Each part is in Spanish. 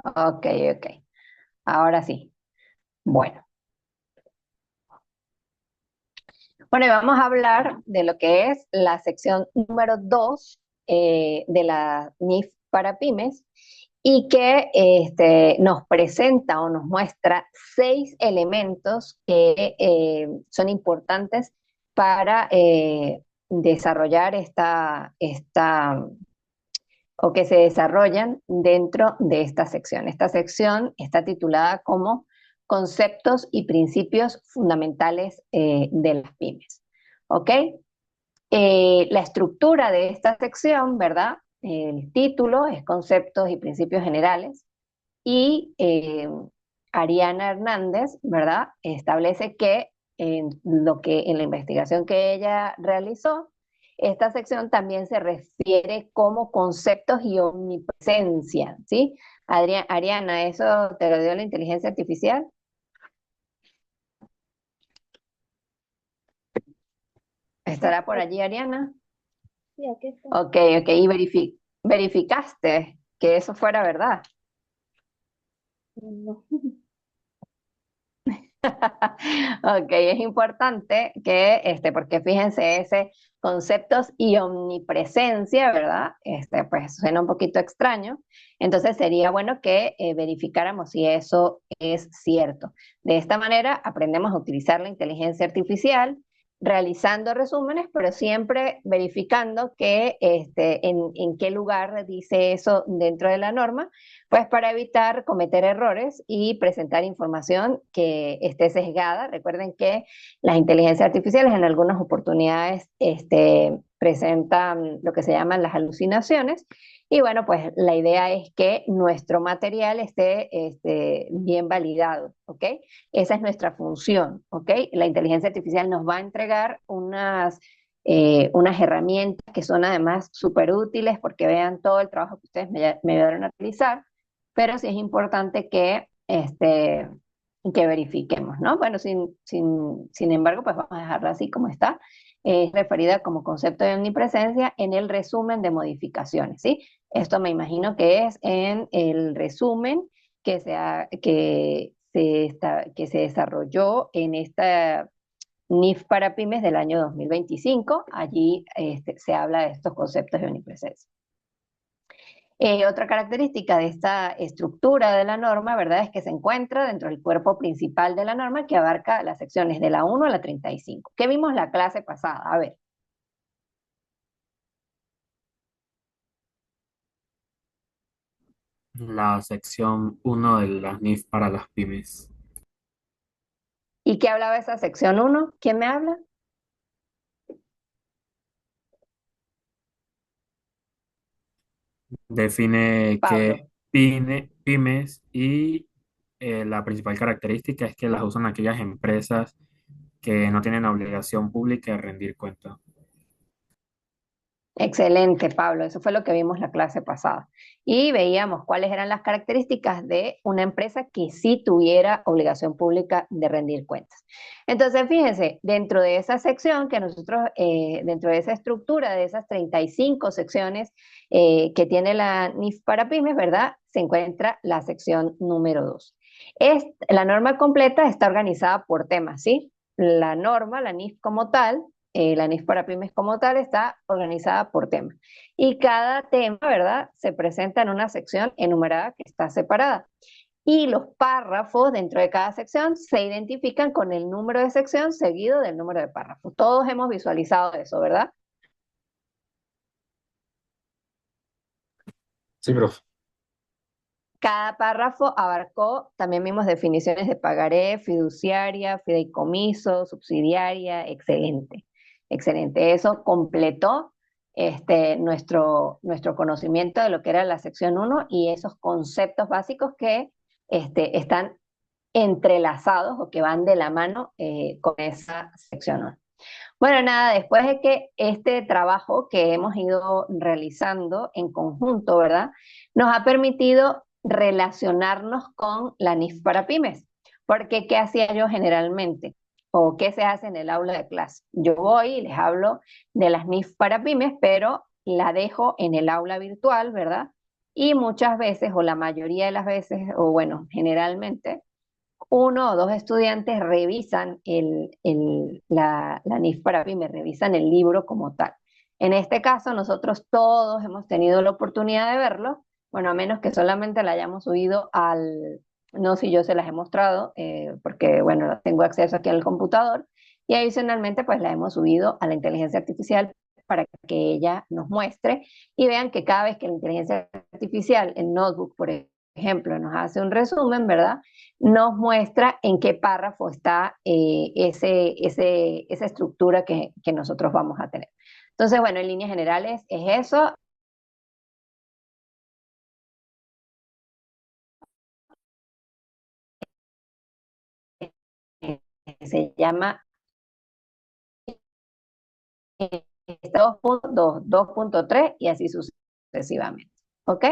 Ok, ok. Ahora sí. Bueno. Bueno, y vamos a hablar de lo que es la sección número 2 de la NIF para pymes y que nos presenta o nos muestra 6 elementos que son importantes para desarrollar o que se desarrollan dentro de esta sección. Esta sección está titulada como Conceptos y Principios Fundamentales de las Pymes. ¿Ok? La estructura de esta sección, ¿verdad? El título es Conceptos y Principios Generales y Ariana Hernández, ¿verdad? Establece que en la investigación que ella realizó, esta sección también se refiere como conceptos y omnipresencia, ¿sí? Ariana, ¿eso te lo dio la inteligencia artificial? ¿Estará por allí, Ariana? Sí, aquí está. Ok, ok, y verificaste que eso fuera verdad. No. Ok, es importante que, porque fíjense, ese conceptos y omnipresencia, ¿verdad? Pues suena un poquito extraño. Entonces sería bueno que verificáramos si eso es cierto. De esta manera aprendemos a utilizar la inteligencia artificial realizando resúmenes, pero siempre verificando que en qué lugar dice eso dentro de la norma, pues para evitar cometer errores y presentar información que esté sesgada. Recuerden que las inteligencias artificiales en algunas oportunidades presentan lo que se llaman las alucinaciones. Y bueno, pues la idea es que nuestro material esté bien validado, ¿ok? Esa es nuestra función, ¿ok? La inteligencia artificial nos va a entregar unas herramientas que son además súper útiles porque vean todo el trabajo que ustedes me ayudaron a realizar, pero sí es importante que verifiquemos, ¿no? Bueno, sin embargo, pues vamos a dejarla así como está. Es referida como concepto de omnipresencia en el resumen de modificaciones, ¿sí? Esto me imagino que es en el resumen que se desarrolló en esta NIF para pymes del año 2025. Allí se habla de estos conceptos de omnipresencia. Otra característica de esta estructura de la norma, ¿verdad?, es que se encuentra dentro del cuerpo principal de la norma que abarca las secciones de la 1 a la 35. ¿Qué vimos la clase pasada? A ver, La sección uno de las NIF para las pymes. ¿y qué hablaba esa sección 1? ¿Quién me habla? Define qué Pablo. pymes y la principal característica es que las usan aquellas empresas que no tienen obligación pública de rendir cuenta. Excelente, Pablo. Eso fue lo que vimos la clase pasada. Y veíamos cuáles eran las características de una empresa que sí tuviera obligación pública de rendir cuentas. Entonces, fíjense, dentro de esa sección que nosotros, dentro de esa estructura de esas 35 secciones que tiene la NIF para pymes, ¿verdad? Se encuentra la sección número 2. La norma completa está organizada por temas, ¿sí? La norma, la NIF como tal, la NIF para pymes como tal está organizada por tema. Y cada tema, ¿verdad?, se presenta en una sección enumerada que está separada. Y los párrafos dentro de cada sección se identifican con el número de sección seguido del número de párrafos. Todos hemos visualizado eso, ¿verdad? Sí, profe. Cada párrafo abarcó, también vimos definiciones de pagaré, fiduciaria, fideicomiso, subsidiaria, excelente, excelente. Eso completó nuestro conocimiento de lo que era la sección uno y esos conceptos básicos que están entrelazados o que van de la mano con esa sección 1. Bueno, nada, después de que este trabajo que hemos ido realizando en conjunto, ¿verdad?, nos ha permitido relacionarnos con la NIF para pymes. Porque, ¿qué hacía yo generalmente? ¿O qué se hace en el aula de clase? Yo voy y les hablo de las NIF para pymes, pero la dejo en el aula virtual, ¿verdad? y muchas veces, o la mayoría de las veces, o bueno, generalmente, uno o dos estudiantes revisan la NIF para pymes, revisan el libro como tal. En este caso, nosotros todos hemos tenido la oportunidad de verlo, bueno, a menos que solamente la hayamos subido no sé si yo se las he mostrado, porque bueno, tengo acceso aquí al computador, y adicionalmente pues la hemos subido a la inteligencia artificial para que ella nos muestre y vean que cada vez que la inteligencia artificial en Notebook, por ejemplo, nos hace un resumen, ¿verdad? Nos muestra en qué párrafo está esa estructura que nosotros vamos a tener. Entonces, bueno, en líneas generales es eso. Se llama 2.2, 2.3 y así sucesivamente. ¿Ok?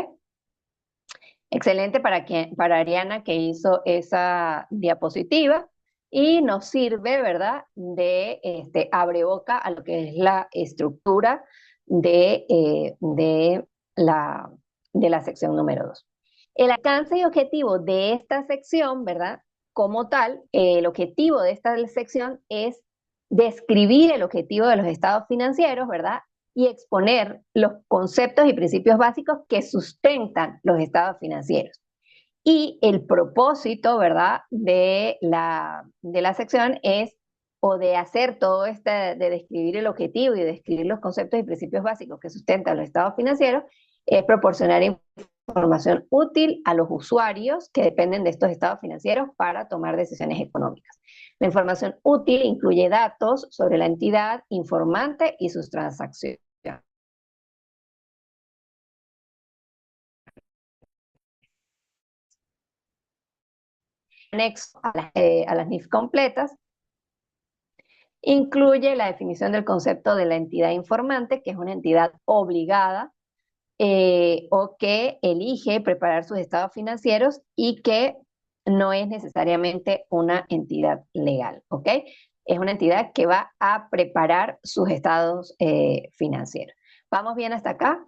Excelente para Ariana que hizo esa diapositiva y nos sirve, ¿verdad?, de abre boca a lo que es la estructura de la, de la sección número 2. El alcance y objetivo de esta sección, ¿verdad? Como tal, el objetivo de esta sección es describir el objetivo de los estados financieros, ¿verdad? Y exponer los conceptos y principios básicos que sustentan los estados financieros. Y el propósito, ¿verdad?, de la sección es, o de hacer todo este, de describir el objetivo y de describir los conceptos y principios básicos que sustentan los estados financieros, es proporcionar información útil a los usuarios que dependen de estos estados financieros para tomar decisiones económicas. La información útil incluye datos sobre la entidad informante y sus transacciones. Anexo a las NIF completas, incluye la definición del concepto de la entidad informante, que es una entidad obligada o que elige preparar sus estados financieros y que no es necesariamente una entidad legal, ¿ok? Es una entidad que va a preparar sus estados financieros. ¿Vamos bien hasta acá?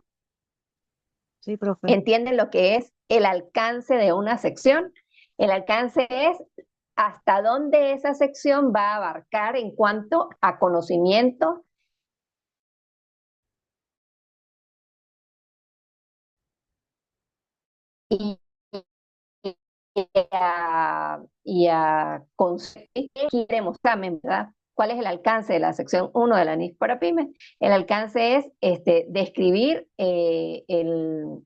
Sí, profe. ¿Entienden lo que es el alcance de una sección? El alcance es hasta dónde esa sección va a abarcar en cuanto a conocimiento y, y a conceptos que queremos también, ¿verdad? ¿Cuál es el alcance de la sección 1 de la NIF para pymes? El alcance es describir el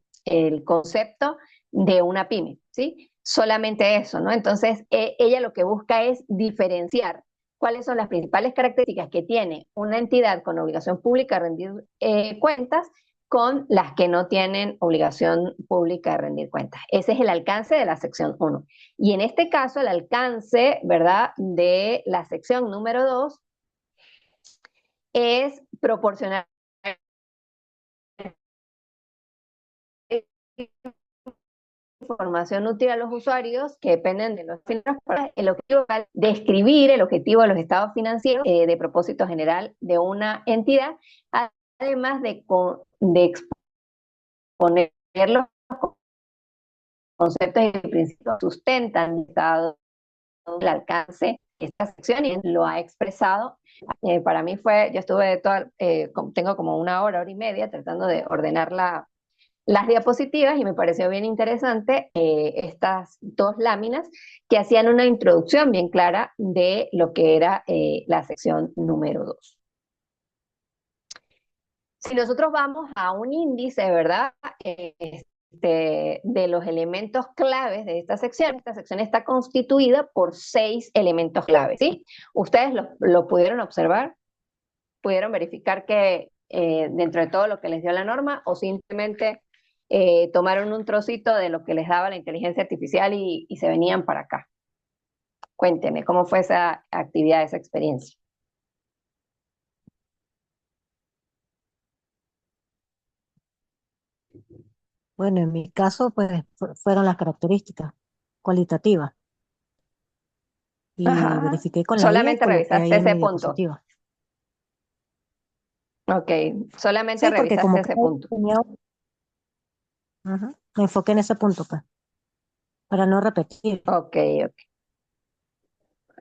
concepto de una pyme, ¿sí? Solamente eso, ¿no? Entonces, ella lo que busca es diferenciar cuáles son las principales características que tiene una entidad con obligación pública de rendir cuentas con las que no tienen obligación pública de rendir cuentas. Ese es el alcance de la sección 1. Y en este caso, el alcance, ¿verdad?, de la sección número 2 es proporcionar información útil a los usuarios que dependen de los financieros para el objetivo de describir el objetivo de los estados financieros de propósito general de una entidad, además de exponer los conceptos y principios que sustentan el alcance de esta sección y lo ha expresado. Para mí yo estuve tengo como una hora y media tratando de ordenar las diapositivas y me pareció bien interesante estas dos láminas que hacían una introducción bien clara de lo que era la sección número 2. Si nosotros vamos a un índice, ¿verdad? De los elementos claves de esta sección está constituida por 6 elementos claves, ¿sí? ¿Ustedes lo pudieron observar? ¿Pudieron verificar que dentro de todo lo que les dio la norma o simplemente tomaron un trocito de lo que les daba la inteligencia artificial y se venían para acá? Cuénteme, ¿cómo fue esa actividad, esa experiencia? Bueno, en mi caso, pues fueron las características cualitativas y Ajá. verifiqué con la IA y Solamente coloqué revisaste ahí en ese mi punto. diapositiva. Ok, solamente Sí, porque revisaste como ese cada uno punto. tenía, ajá, Me enfoqué en ese punto, pues, para no repetir. Ok, ok.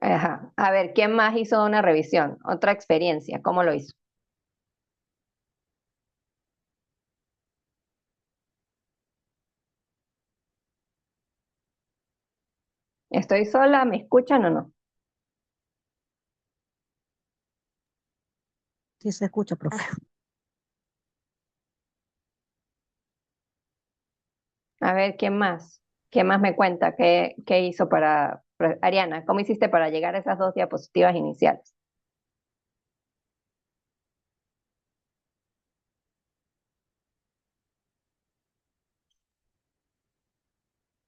Ajá. A ver, ¿quién más hizo una revisión? Otra experiencia, ¿cómo lo hizo? ¿Estoy sola? ¿Me escuchan o no? Sí se escucha, profe. A ver, ¿quién más? ¿Quién más me cuenta? ¿Qué hizo Ariana, ¿cómo hiciste para llegar a esas dos diapositivas iniciales?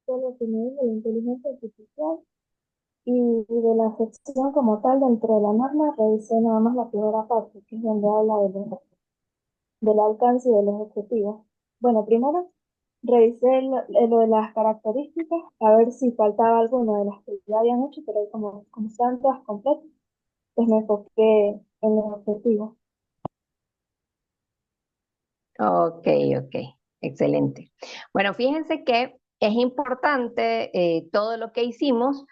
Solo opiniones de la inteligencia artificial y de la sección como tal dentro de la norma, revisé nada más la primera parte, que es donde habla del alcance y de los objetivos. Bueno, primero revisé lo de las características, a ver si faltaba alguno de las que ya habían hecho, pero como están todas completas, pues me enfoqué en los objetivos. Ok, ok, excelente. Bueno, fíjense que es importante todo lo que hicimos,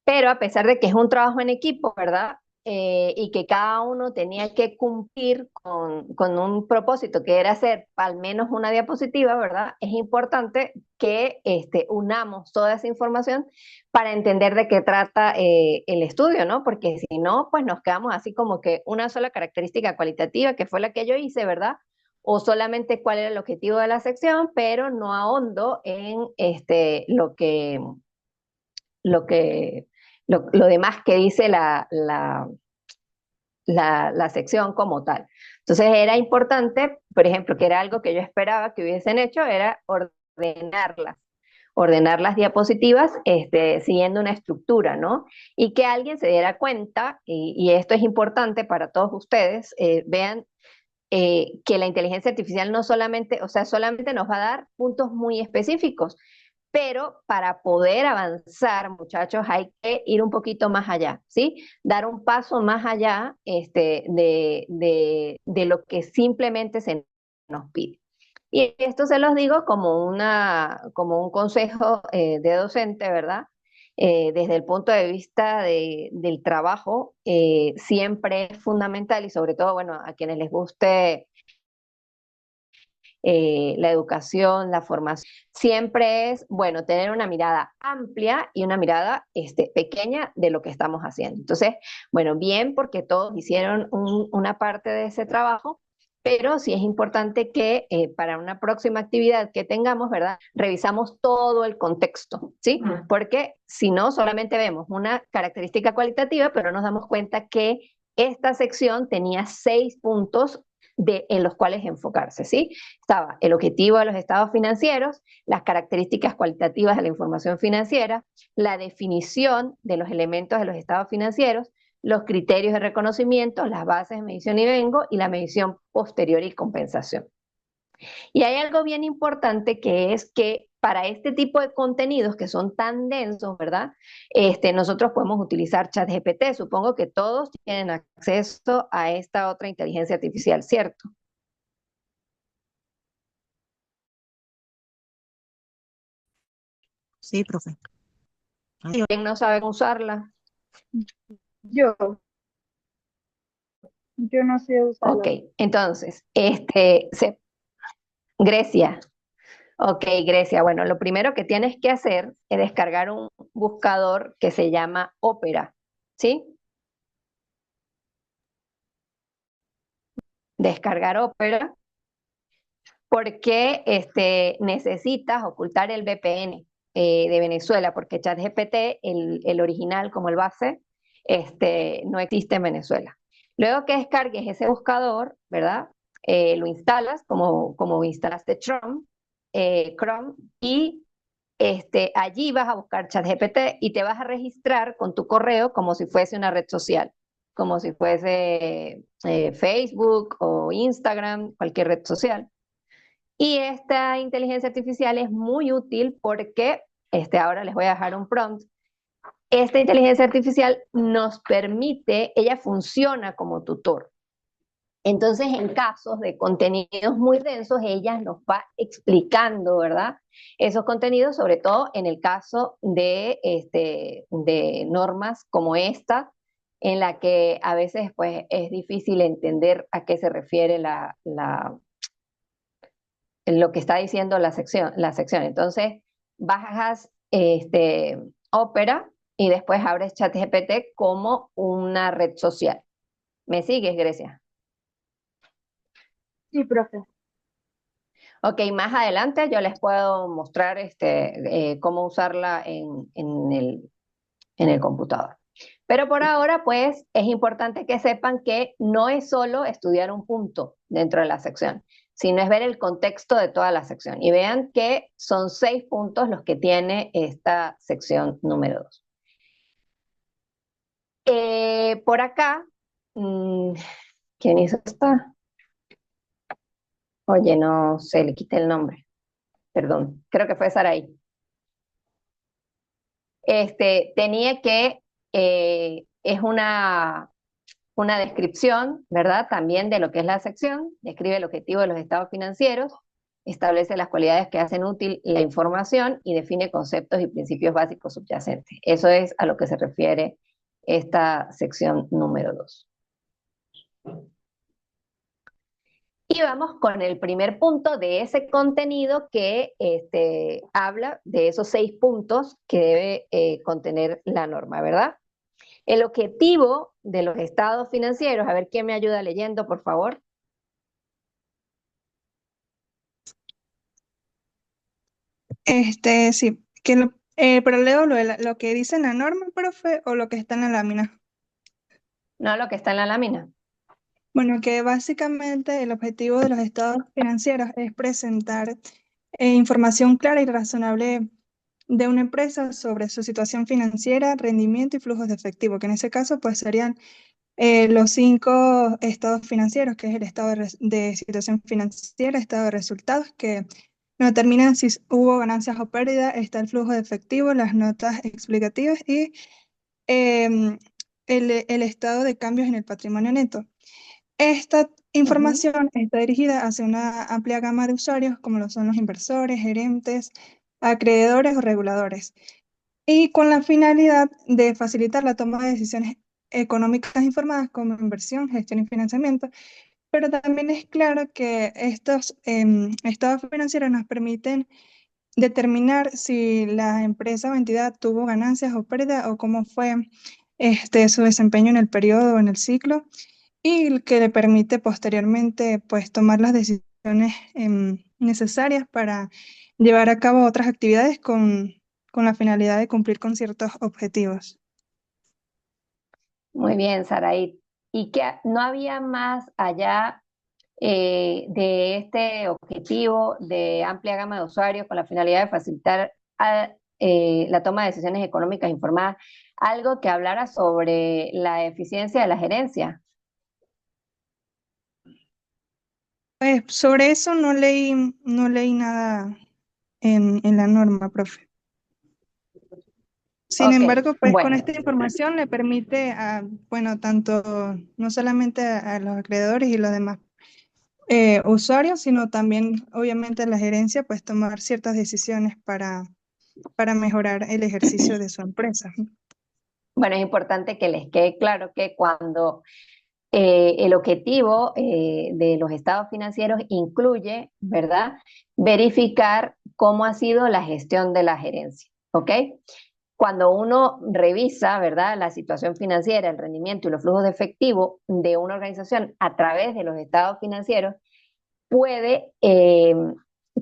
pero a pesar de que es un trabajo en equipo, ¿verdad? Y que cada uno tenía que cumplir con un propósito que era hacer al menos una diapositiva, ¿verdad? Es importante que unamos toda esa información para entender de qué trata el estudio, ¿no? Porque si no, pues nos quedamos así como que una sola característica cualitativa, que fue la que yo hice, ¿verdad? O solamente cuál era el objetivo de la sección, pero no ahondo en lo que, lo demás que dice la sección como tal. Entonces era importante, por ejemplo, que era algo que yo esperaba que hubiesen hecho, era ordenar las diapositivas siguiendo una estructura, ¿no? Y que alguien se diera cuenta, y esto es importante para todos ustedes, vean que la inteligencia artificial no solamente, o sea, solamente nos va a dar puntos muy específicos, pero para poder avanzar, muchachos, hay que ir un poquito más allá, ¿sí? Dar un paso más allá de lo que simplemente se nos pide. Y esto se los digo como un consejo de docente, ¿verdad? Desde el punto de vista del trabajo, siempre es fundamental y sobre todo, bueno, a quienes les guste la educación, la formación, siempre es bueno tener una mirada amplia y una mirada pequeña de lo que estamos haciendo. Entonces, bueno, bien porque todos hicieron una parte de ese trabajo, pero sí es importante que para una próxima actividad que tengamos, ¿verdad? Revisamos todo el contexto, ¿sí? Porque si no, solamente vemos una característica cualitativa, pero nos damos cuenta que esta sección tenía 6 puntos en los cuales enfocarse, ¿sí? Estaba el objetivo de los estados financieros, las características cualitativas de la información financiera, la definición de los elementos de los estados financieros, los criterios de reconocimiento, las bases de medición y vengo y la medición posterior y compensación. Y hay algo bien importante que es que para este tipo de contenidos que son tan densos, ¿verdad? Nosotros podemos utilizar ChatGPT. Supongo que todos tienen acceso a esta otra inteligencia artificial, ¿cierto? Sí, profe. Ay, ¿Quién no sabe cómo usarla? Yo, yo no sé Ok, usarla. entonces, Grecia. Ok, Grecia. Bueno, lo primero que tienes que hacer es descargar un buscador que se llama Opera, ¿sí? Descargar Opera porque necesitas ocultar el VPN de Venezuela, porque ChatGPT, el original como el base, no existe en Venezuela. Luego que descargues ese buscador, ¿verdad? Lo instalas como instalaste Chrome y allí vas a buscar ChatGPT y te vas a registrar con tu correo como si fuese una red social, como si fuese Facebook o Instagram, cualquier red social. Y esta inteligencia artificial es muy útil porque, ahora les voy a dejar un prompt. Esta inteligencia artificial nos permite, ella funciona como tutor. Entonces, en casos de contenidos muy densos, ella nos va explicando, ¿verdad? Esos contenidos, sobre todo en el caso de normas como esta, en la que a veces pues, es difícil entender a qué se refiere lo que está diciendo la sección. Entonces, bajas Opera y después abres ChatGPT como una red social. ¿Me sigues, Grecia? Sí, profe. Ok, más adelante yo les puedo mostrar cómo usarla en el computador. Pero por ahora, pues, es importante que sepan que no es solo estudiar un punto dentro de la sección, sino es ver el contexto de toda la sección. Y vean que son 6 puntos los que tiene esta sección número 2. Por acá, mm, ¿quién hizo esta? Oye, no sé, le quité el nombre. Perdón, creo que fue Saraí. Tenía que, es una descripción, ¿verdad? También de lo que es la sección, describe el objetivo de los estados financieros, establece las cualidades que hacen útil la información y define conceptos y principios básicos subyacentes. Eso es a lo que se refiere esta sección número 2. Y vamos con el primer punto de ese contenido que habla de esos 6 puntos que debe contener la norma, ¿verdad? El objetivo de los estados financieros, a ver quién me ayuda leyendo, por favor. Sí, pero leo lo que dice en la norma, profe, o lo que está en la lámina. No lo que está en la lámina. Bueno, que básicamente el objetivo de los estados financieros es presentar información clara y razonable de una empresa sobre su situación financiera, rendimiento y flujos de efectivo, que en ese caso pues serían los 5 estados financieros, que es el estado de situación financiera, estado de resultados, que no determinan si hubo ganancias o pérdidas, está el flujo de efectivo, las notas explicativas y em, el estado de cambios en el patrimonio neto. Esta Ujú. información está dirigida hacia una amplia gama de usuarios, como lo son los inversores, gerentes, acreedores o reguladores, y con la finalidad de facilitar la toma de decisiones económicas informadas como inversión, gestión y financiamiento, pero también es claro que estos estados financieros nos permiten determinar si la empresa o entidad tuvo ganancias o pérdidas o cómo fue su desempeño en el periodo o en el ciclo, y el que le permite posteriormente pues tomar las decisiones necesarias para llevar a cabo otras actividades con la finalidad de cumplir con ciertos objetivos. Muy bien, Saraí. ¿Y que no había más allá de este objetivo de amplia gama de usuarios con la finalidad de facilitar la toma de decisiones económicas informadas, algo que hablara sobre la eficiencia de la gerencia? Pues sobre eso no leí nada en la norma, profe. Sin Ok, embargo, pues con bueno. esta información le permite bueno, tanto no solamente a los acreedores y los demás usuarios, sino también obviamente a la gerencia, pues tomar ciertas decisiones para mejorar el ejercicio de su empresa. Bueno, es importante que les quede claro que cuando el objetivo de los estados financieros incluye, ¿verdad? Verificar cómo ha sido la gestión de la gerencia, ¿ok? Cuando uno revisa, ¿verdad? La situación financiera, el rendimiento y los flujos de efectivo de una organización a través de los estados financieros, puede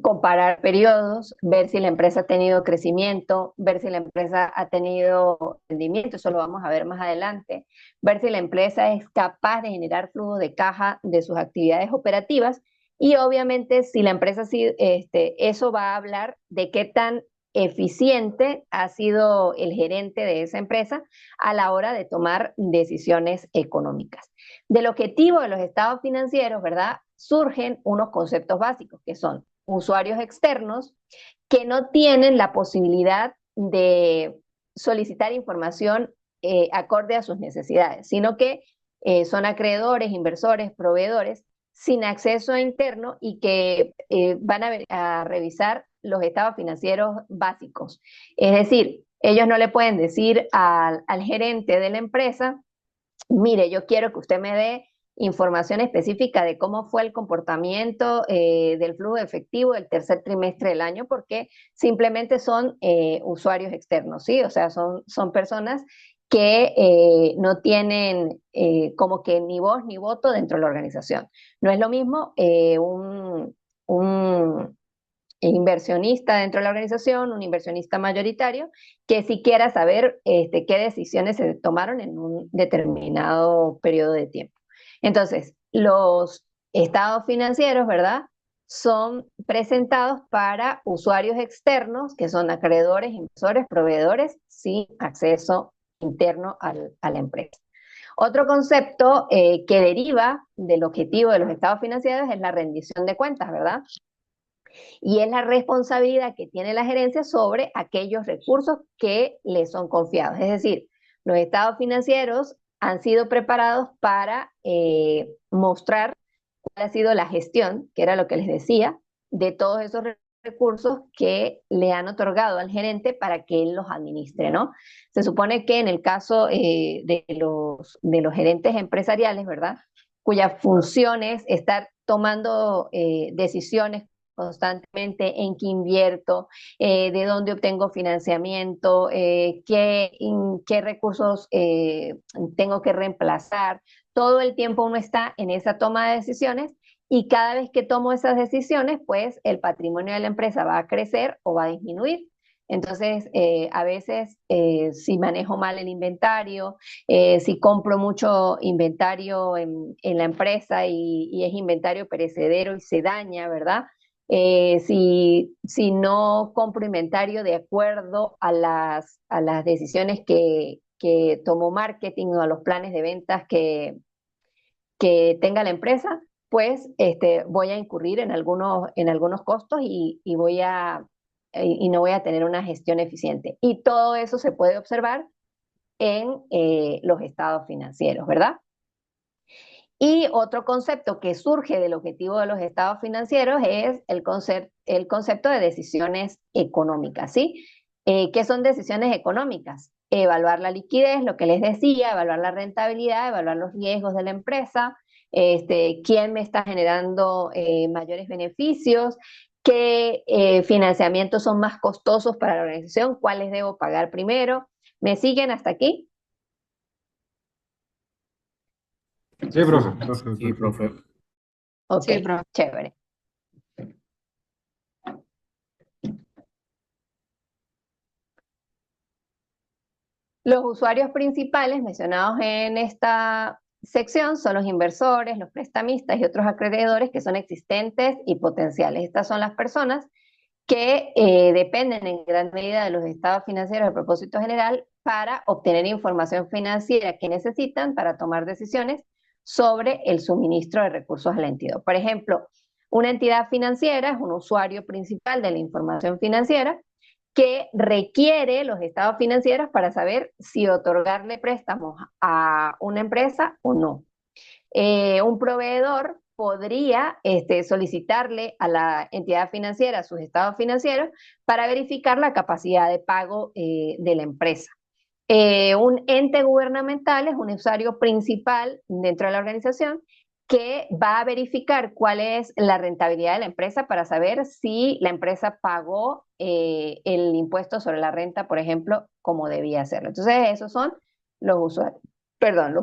comparar periodos, ver si la empresa ha tenido crecimiento, ver si la empresa ha tenido rendimiento, eso lo vamos a ver más adelante, ver si la empresa es capaz de generar flujo de caja de sus actividades operativas y obviamente si la empresa, eso va a hablar de qué tan eficiente ha sido el gerente de esa empresa a la hora de tomar decisiones económicas. Del objetivo de los estados financieros, ¿verdad? Surgen unos conceptos básicos que son usuarios externos que no tienen la posibilidad de solicitar información acorde a sus necesidades, sino que son acreedores, inversores, proveedores, sin acceso interno y que van a revisar los estados financieros básicos. Es decir, ellos no le pueden decir al gerente de la empresa, mire, yo quiero que usted me dé información específica de cómo fue el comportamiento del flujo de efectivo del tercer trimestre del año, porque simplemente son usuarios externos, ¿sí? O sea, son personas que no tienen como que ni voz ni voto dentro de la organización. No es lo mismo un inversionista dentro de la organización, un inversionista mayoritario, que si quiera saber qué decisiones se tomaron en un determinado periodo de tiempo. Entonces, los estados financieros, ¿verdad? Son presentados para usuarios externos, que son acreedores, inversores, proveedores, sin acceso interno a la empresa. Otro concepto que deriva del objetivo de los estados financieros es la rendición de cuentas, ¿verdad? Y es la responsabilidad que tiene la gerencia sobre aquellos recursos que le son confiados. Es decir, los estados financieros han sido preparados para mostrar cuál ha sido la gestión, que era lo que les decía, de todos esos recursos que le han otorgado al gerente para que él los administre, ¿no? Se supone que en el caso de los gerentes empresariales, ¿verdad? Cuya función es estar tomando decisiones constantemente en qué invierto, de dónde obtengo financiamiento, qué recursos tengo que reemplazar. Todo el tiempo uno está en esa toma de decisiones y cada vez que tomo esas decisiones, pues el patrimonio de la empresa va a crecer o va a disminuir. Entonces, a veces, si manejo mal el inventario, si compro mucho inventario en la empresa y es inventario perecedero y se daña, ¿verdad? Si no compro inventario de acuerdo a las decisiones que tomó marketing o a los planes de ventas que tenga la empresa, pues voy a incurrir en algunos costos y no voy a tener una gestión eficiente. Y todo eso se puede observar en los estados financieros, ¿verdad? Y otro concepto que surge del objetivo de los estados financieros es el concepto de decisiones económicas, ¿sí? ¿Qué son decisiones económicas? Evaluar la liquidez, lo que les decía, evaluar la rentabilidad, evaluar los riesgos de la empresa, quién me está generando mayores beneficios, qué financiamientos son más costosos para la organización, cuáles debo pagar primero. ¿Me siguen hasta aquí? Sí, profe. Sí, profe. Ok, Sí, profe. chévere. Los usuarios principales mencionados en esta sección son los inversores, los prestamistas y otros acreedores que son existentes y potenciales. Estas son las personas que dependen en gran medida de los estados financieros de propósito general para obtener información financiera que necesitan para tomar decisiones sobre el suministro de recursos a la entidad. Por ejemplo, una entidad financiera es un usuario principal de la información financiera que requiere los estados financieros para saber si otorgarle préstamos a una empresa o no. Un proveedor podría solicitarle a la entidad financiera sus estados financieros para verificar la capacidad de pago de la empresa. Un ente gubernamental es un usuario principal dentro de la organización que va a verificar cuál es la rentabilidad de la empresa para saber si la empresa pagó el impuesto sobre la renta, por ejemplo, como debía hacerlo. Entonces, esos son los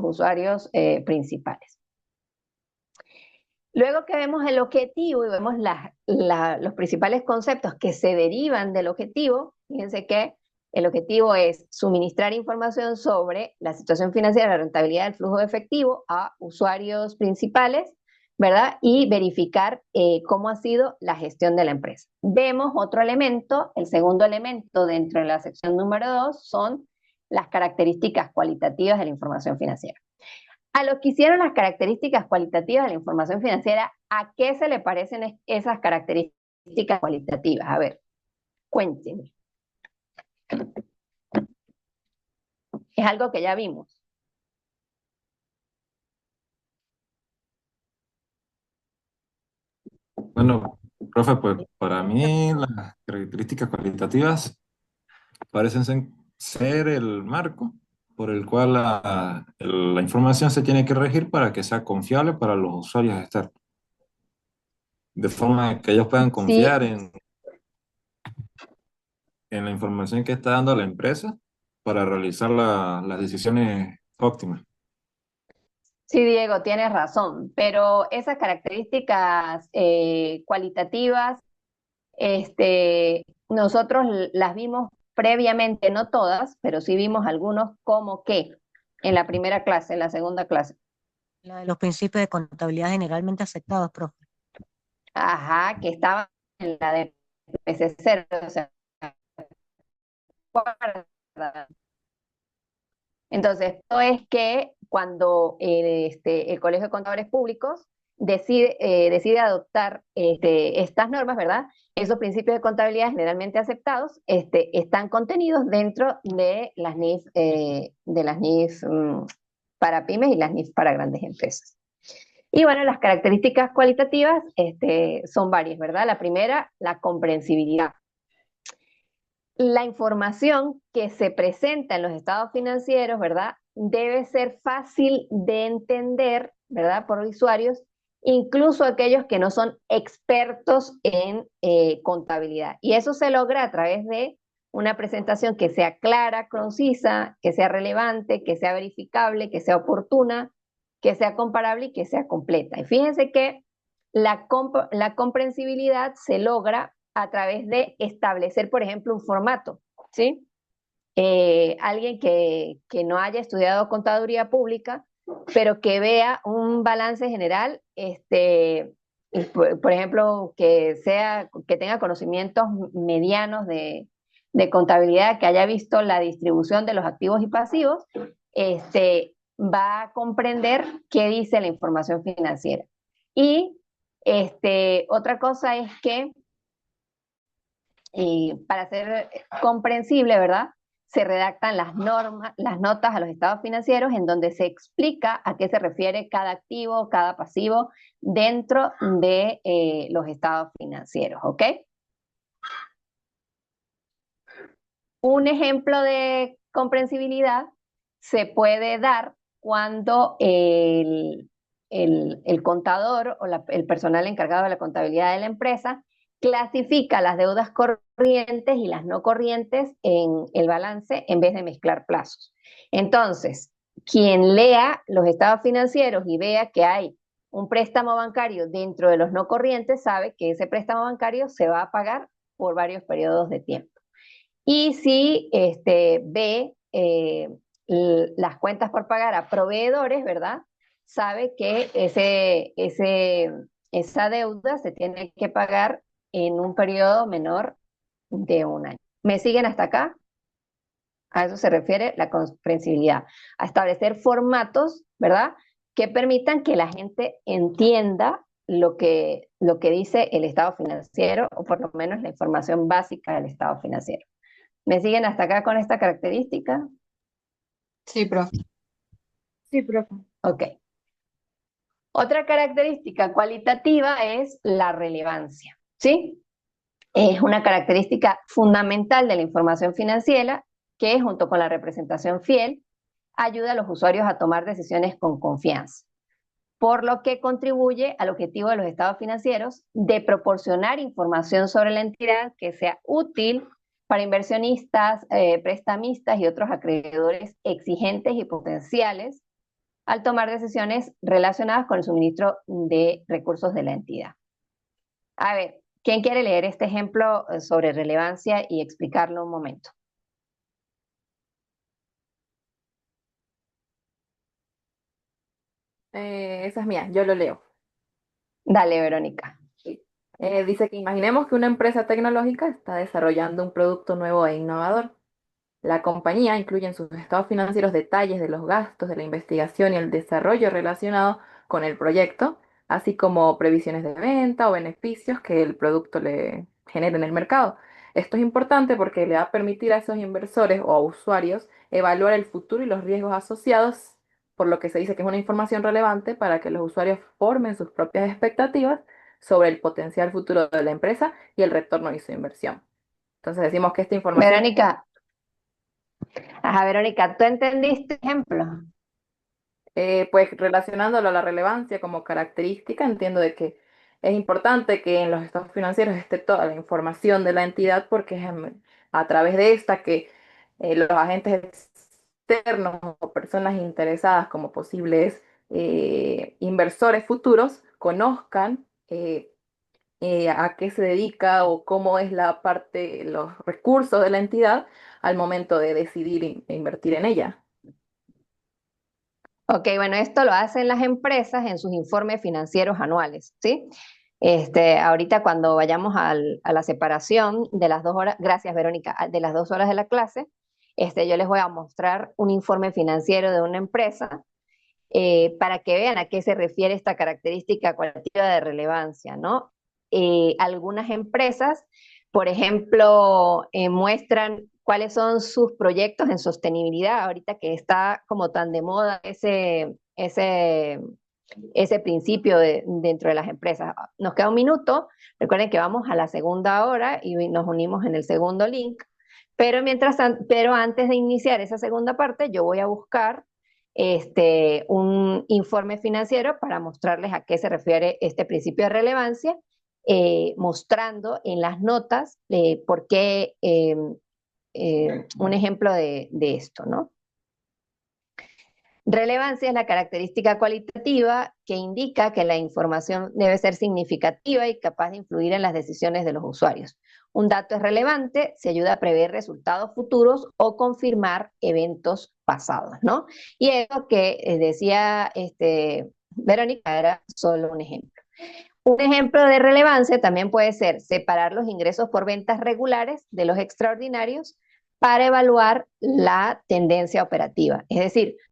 usuarios principales. Luego que vemos el objetivo y vemos los principales conceptos que se derivan del objetivo, fíjense que el objetivo es suministrar información sobre la situación financiera, la rentabilidad del flujo de efectivo a usuarios principales, ¿verdad? Y verificar cómo ha sido la gestión de la empresa. Vemos otro elemento, el segundo elemento dentro de la sección número 2 son las características cualitativas de la información financiera. A lo que hicieron las características cualitativas de la información financiera, ¿a qué se le parecen esas características cualitativas? A ver, cuéntenme. Es algo que ya vimos. Bueno, profe, pues para mí las características cualitativas parecen ser el marco por el cual la información se tiene que regir para que sea confiable para los usuarios externos, de forma que ellos puedan Sí, confiar en la información que está dando la empresa para realizar las decisiones óptimas. sí, Diego, tienes razón, pero esas características cualitativas, nosotros las vimos previamente, no todas, pero sí vimos algunos como que en la primera clase, en la segunda clase. La de los principios de contabilidad generalmente aceptados, profe. Ajá, que estaban en la de PCC, o sea, guarda. Entonces, esto es que cuando el Colegio de Contadores Públicos decide adoptar estas normas, ¿verdad? Esos principios de contabilidad generalmente aceptados están contenidos dentro de las NIF para pymes y las NIF para grandes empresas. Y bueno, las características cualitativas son varias, ¿verdad? La primera, la comprensibilidad. La información que se presenta en los estados financieros, ¿verdad? Debe ser fácil de entender, ¿verdad? Por usuarios, incluso aquellos que no son expertos en contabilidad. Y eso se logra a través de una presentación que sea clara, concisa, que sea relevante, que sea verificable, que sea oportuna, que sea comparable y que sea completa. Y fíjense que la comprensibilidad se logra a través de establecer, por ejemplo, un formato, ¿sí? Alguien que no haya estudiado contaduría pública, pero que vea un balance general, por ejemplo, que tenga conocimientos medianos de contabilidad, que haya visto la distribución de los activos y pasivos, va a comprender qué dice la información financiera. Y otra cosa es que para ser comprensible, ¿verdad? Se redactan las normas, las notas a los estados financieros en donde se explica a qué se refiere cada activo, cada pasivo dentro de los estados financieros, ¿ok? Un ejemplo de comprensibilidad se puede dar cuando el contador o el personal encargado de la contabilidad de la empresa clasifica las deudas corrientes y las no corrientes en el balance en vez de mezclar plazos. Entonces, quien lea los estados financieros y vea que hay un préstamo bancario dentro de los no corrientes sabe que ese préstamo bancario se va a pagar por varios periodos de tiempo. Y si ve las cuentas por pagar a proveedores, ¿verdad? Sabe que esa deuda se tiene que pagar en un periodo menor de un año. ¿Me siguen hasta acá? A eso se refiere la comprensibilidad, a establecer formatos, ¿verdad? Que permitan que la gente entienda lo que dice el estado financiero, o por lo menos la información básica del estado financiero. ¿Me siguen hasta acá con esta característica? Sí, profe. Sí, profe. Ok. Otra característica cualitativa es la relevancia, ¿sí? Es una característica fundamental de la información financiera que, junto con la representación fiel, ayuda a los usuarios a tomar decisiones con confianza, por lo que contribuye al objetivo de los estados financieros de proporcionar información sobre la entidad que sea útil para inversionistas, prestamistas y otros acreedores exigentes y potenciales al tomar decisiones relacionadas con el suministro de recursos de la entidad. A ver, ¿quién quiere leer este ejemplo sobre relevancia y explicarlo un momento? Esa es mía, yo lo leo. Dale, Verónica. Dice que imaginemos que una empresa tecnológica está desarrollando un producto nuevo e innovador. La compañía incluye en sus estados financieros detalles de los gastos de la investigación y el desarrollo relacionado con el proyecto, así como previsiones de venta o beneficios que el producto le genere en el mercado. Esto es importante porque le va a permitir a esos inversores o a usuarios evaluar el futuro y los riesgos asociados, por lo que se dice que es una información relevante para que los usuarios formen sus propias expectativas sobre el potencial futuro de la empresa y el retorno de su inversión. Entonces decimos que esta información, Verónica, ajá, Verónica, ¿tú entendiste el ejemplo? pues relacionándolo a la relevancia como característica, entiendo de que es importante que en los estados financieros esté toda la información de la entidad porque es a través de esta que los agentes externos o personas interesadas como posibles inversores futuros conozcan a qué se dedica o cómo es la parte, los recursos de la entidad al momento de decidir invertir en ella. Ok, bueno, esto lo hacen las empresas en sus informes financieros anuales, ¿sí? Ahorita cuando vayamos a la separación de las 2 horas, gracias Verónica, de las 2 horas de la clase, yo les voy a mostrar un informe financiero de una empresa para que vean a qué se refiere esta característica cualitativa de relevancia, ¿no? Algunas empresas, por ejemplo, muestran cuáles son sus proyectos en sostenibilidad, ahorita que está como tan de moda ese principio dentro de las empresas. Nos queda un minuto, recuerden que vamos a la segunda hora y nos unimos en el segundo link, pero antes de iniciar esa segunda parte, yo voy a buscar un informe financiero para mostrarles a qué se refiere este principio de relevancia, mostrando en las notas por qué un ejemplo de esto, ¿no? Relevancia es la característica cualitativa que indica que la información debe ser significativa y capaz de influir en las decisiones de los usuarios. Un dato es relevante si ayuda a prever resultados futuros o confirmar eventos pasados, ¿no? Y eso que decía Verónica era solo un ejemplo. Un ejemplo de relevancia también puede ser separar los ingresos por ventas regulares de los extraordinarios para evaluar la tendencia operativa. Es decir,